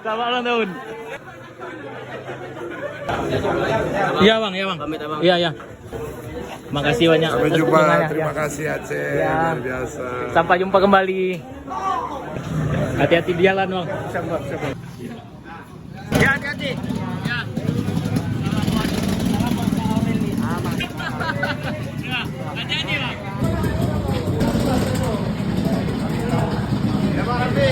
Selamat ulang tahun. Iya bang, iya bang. Iya ya. Makasih banyak. Sampai atas jumpa. kunjungannya, Terima ya. kasih Aceh. Ya. Luar biasa. Sampai jumpa kembali. Hati-hati di jalan bang. Ya hati-hati. Ya. Hati-hati bang. Ya Bang Rafi.